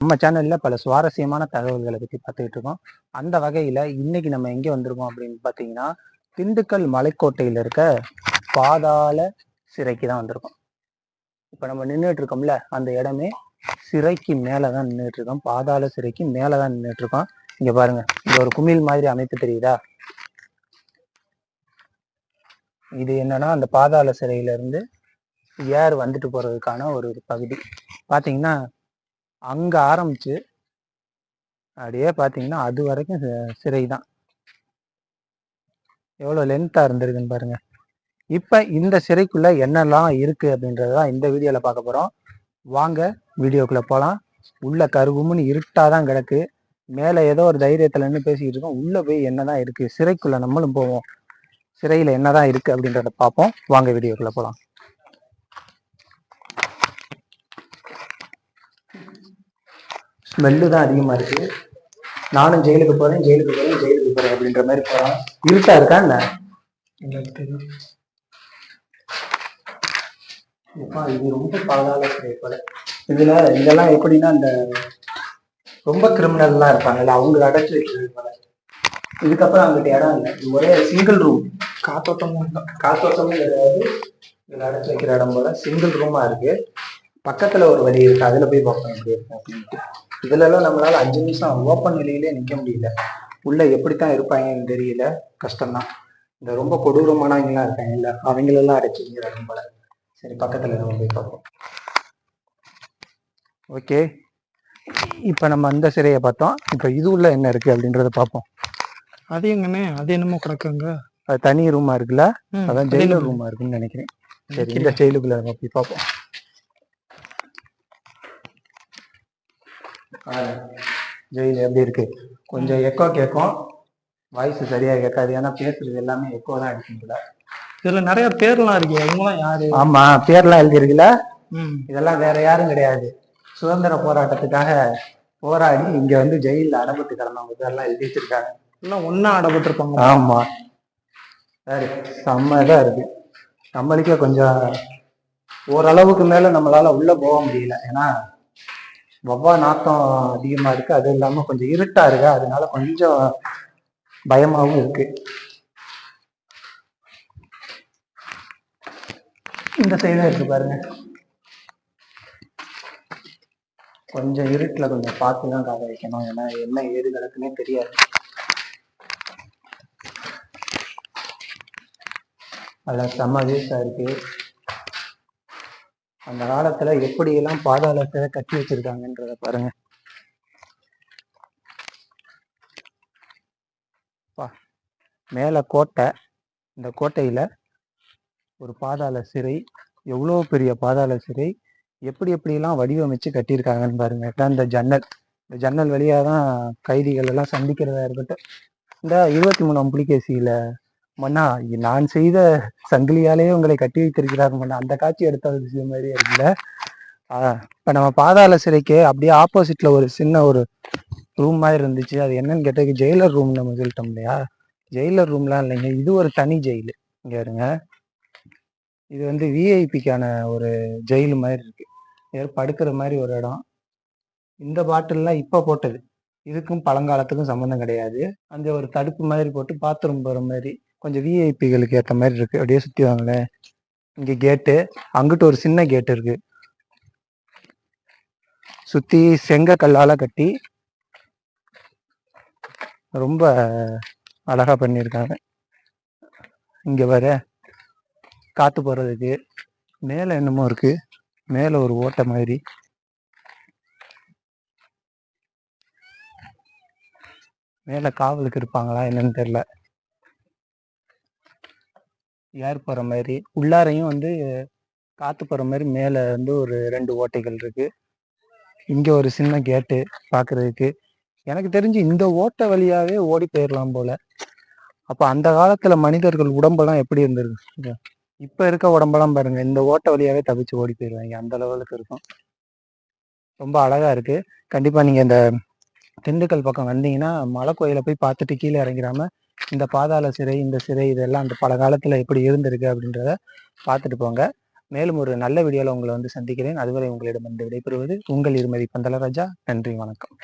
நம்ம சேனல்ல பல சுவாரஸ்யமான தகவல்களை பற்றி பார்த்துக்கிட்டு இருக்கோம். அந்த வகையில இன்னைக்கு நம்ம எங்கே வந்திருக்கோம் அப்படின்னு பார்த்தீங்கன்னா, திண்டுக்கல் மலைக்கோட்டையில் இருக்க பாதாள சிறைக்கு தான் வந்திருக்கோம். இப்போ நம்ம நின்றுட்டு இருக்கோம்ல, அந்த இடமே சிறைக்கு மேலே தான் நின்றுட்டு இருக்கோம். பாதாள சிறைக்கு மேலே தான் நின்றுட்டு இருக்கோம். இங்க பாருங்க, இது ஒரு குமிழ் மாதிரி அமைப்பு தெரியுதா? இது என்னன்னா அந்த பாதாள சிறையில இருந்து ஏர் வந்துட்டு போறதுக்கான ஒரு பகுதி. பார்த்தீங்கன்னா அங்க ஆரம்பிச்சு அப்படியே பார்த்தீங்கன்னா அது வரைக்கும் சிறை தான். எவ்வளோ லென்த்தாக இருந்திருக்குன்னு பாருங்க. இப்போ இந்த சிறைக்குள்ள என்னெல்லாம் இருக்கு அப்படின்றதான் இந்த வீடியோவில் பார்க்க போகிறோம். வாங்க வீடியோக்குள்ளே போகலாம். உள்ள கருகும்னு இருட்டாதான் கிடக்கு. மேலே ஏதோ ஒரு தைரியத்தில் நின்று பேசிக்கிட்டு இருக்கோம். உள்ளே போய் என்னதான் இருக்கு, சிறைக்குள்ள நம்மளும் போவோம். சிறையில் என்னதான் இருக்கு அப்படின்றத பார்ப்போம். வாங்க வீடியோக்குள்ளே போகலாம். ஸ்மெல்லு தான் அதிகமாக இருக்கு. நானும் ஜெயிலுக்கு போறேன் அப்படின்ற மாதிரி போறேன். இருட்டா இருக்கா என்ன? இது ரொம்ப பாதாள சிறை போல. இதெல்லாம் எப்படின்னா இந்த ரொம்ப கிரிமினல்லாம் இருப்பாங்கல்ல, அவங்க அடைச்சு வைக்கிறது போல. இதுக்கப்புறம் அங்கிட்ட இடம் இல்லை, இது ஒரே சிங்கிள் ரூம். காத்தோட்டமும் கிடையாது, இதுல அடைச்சு வைக்கிற இடம் போல சிங்கிள் ரூமா இருக்கு. பக்கத்துல ஒரு வழி இருக்கு, அதுல போய் பார்ப்போம் எப்படி இருக்கு அப்படின்ட்டு. இதுல எல்லாம் நம்மளால 5 நிமிஷம் ஓப்பன் வெளியிலே நிக்க முடியல. உள்ள எப்படித்தான் இருப்பாங்கன்னு தெரியல, கஷ்டம்தான். இந்த ரொம்ப கொடூரமானவங்கலாம் இருக்காங்க இல்ல, அவங்களெல்லாம் அடைச்சு வைக்கிறாங்க போல. சரி, பக்கத்துல நம்ம போய் பார்ப்போம். ஓகே, இப்ப நம்ம அந்த சிறையை பார்த்தோம். இப்ப இது உள்ள என்ன இருக்கு அப்படின்றத பார்ப்போம். அது எங்கண்ணே, அது என்னமோ கிடக்குங்க. அது தனி ரூமா இருக்குல்ல, அதான் ஜெயிலர் ரூமா இருக்குன்னு நினைக்கிறேன். சரி, இந்த ஜெயிலுக்குள்ள நம்ம போய் பார்ப்போம். ஜெயில் எப்படி இருக்கு? கொஞ்சம் எக்கோ கேட்கும், வாய்ஸ் சரியா கேட்காது. ஏன்னா பேசுறது எல்லாமே எக்கோ தான் அடிக்குங்களா. இதுல நிறைய பேர்லாம் இருக்கு, அவங்களாம் யாரு? ஆமா, பேர்லாம் எழுதிருக்குல்ல. இதெல்லாம் வேற யாரும் கிடையாது, சுதந்திர போராட்டத்துக்காக போராடி இங்க வந்து ஜெயில அடப்பட்டு கிடந்தவங்க பேர்லாம் எழுதி வச்சிருக்காங்க. எல்லாம் ஒன்னா அடப்பட்டிருப்பாங்க. ஆமா, சரி, செம்மதான் இருக்கு. நம்மளுக்கே கொஞ்சம் ஓரளவுக்கு மேல நம்மளால உள்ள போக முடியல, ஏன்னா வவ்வா நாத்தம் அதிகமா இருக்கு. அது இல்லாம கொஞ்சம் இருட்டா இருக்கு, அதனால கொஞ்சம் பயமாவும் இருக்கு. இந்த சைடும் இருக்கு பாருங்க, கொஞ்சம் இருட்டுல கொஞ்சம் பார்த்துதான் காத வைக்கணும், ஏன்னா என்ன ஏது கிடக்குன்னே தெரியாது. அதுல செம்ம வீசா இருக்கு. அந்த காலத்துல எப்படியெல்லாம் பாதாளத்தை கட்டி வச்சிருக்காங்கன்றத பாருங்க. மேல கோட்டை, இந்த கோட்டையில ஒரு பாதாள சிறை. எவ்வளோ பெரிய பாதாள சிறை, எப்படி எப்படிலாம் வடிவமைச்சு கட்டியிருக்காங்கன்னு பாருங்க. இந்த ஜன்னல் வழியாக தான் கைதிகள் எல்லாம் சந்திக்கிறதா இருக்கட்டும். இந்த 23ஆம் புலிகேசியில மன்னா நான் செய்த சங்கிலியாலேயே உங்களை கட்டி வைத்திருக்கிறார் மன்னா, அந்த காட்சி எடுத்த விஷயம் மாதிரியே இருக்குல்ல. இப்ப நம்ம பாதாள சிறைக்கு அப்படியே ஆப்போசிட்ல ஒரு சின்ன ஒரு ரூம் மாதிரி இருந்துச்சு. அது என்னன்னு கேட்டதுக்கு ஜெயிலர் ரூம் நம்ம சொல்லிட்டோம் இல்லையா. ஜெயிலர் ரூம்லாம் இல்லைங்க, இது ஒரு தனி ஜெயிலு. இங்க இருங்க, இது வந்து விஐபிக்கான ஒரு ஜெயிலு மாதிரி இருக்கு. படுக்கிற மாதிரி ஒரு இடம். இந்த பாட்டில்லாம் இப்ப போட்டது, இதுக்கும் பழங்காலத்துக்கும் சம்மந்தம் கிடையாது. அந்த ஒரு தடுப்பு மாதிரி போட்டு பாத்ரூம் போற மாதிரி கொஞ்சம் விஐபிகளுக்கு ஏற்ற மாதிரி இருக்கு. அப்படியே சுத்தி வாங்களேன். இங்க கேட்டு, அங்கிட்டு ஒரு சின்ன கேட்டு இருக்கு. சுத்தி செங்க கல்லால கட்டி ரொம்ப அழகா பண்ணியிருக்காங்க. இங்க வர காத்து போறதுக்கு மேல என்னமோ இருக்கு, மேல ஒரு ஓட்டை மாதிரி. மேல காவலுக்கு இருப்பாங்களா என்னன்னு தெரியல. ஏர் போற மாதிரி, உள்ளாரையும் வந்து காத்து போற மாதிரி மேல வந்து ஒரு 2 ஓட்டைகள் இருக்கு. இங்க ஒரு சின்ன கேட்டு பாக்குறதுக்கு. எனக்கு தெரிஞ்சு இந்த ஓட்டை வழியாவே ஓடி போயிடலாம் போல. அப்ப அந்த காலத்துல மனிதர்கள் உடம்பெல்லாம் எப்படி இருந்திருக்கு, இப்ப இருக்க உடம்பெல்லாம் பாருங்க, இந்த ஓட்டை வழியாவே தப்பிச்சு ஓடி போயிடுவாங்க, அந்த லெவலுக்கு இருக்கும். ரொம்ப அழகா இருக்கு. கண்டிப்பா நீங்க இந்த திண்டுக்கல் பக்கம் வந்தீங்கன்னா மலை கோயிலை போய் பார்த்துட்டு கீழே இறங்கிறாம இந்த பாதாள சிறை, இந்த சிறை, இதெல்லாம் அந்த பல காலத்துல எப்படி இருந்திருக்கு அப்படின்றத பார்த்துட்டு போங்க. மேலும் ஒரு நல்ல வீடியோவில் உங்களை வந்து சந்திக்கிறேன். அதுவரை உங்களிடம் வந்து விடைபெறுவது உங்கள் இருமதி பந்தலராஜா. நன்றி, வணக்கம்.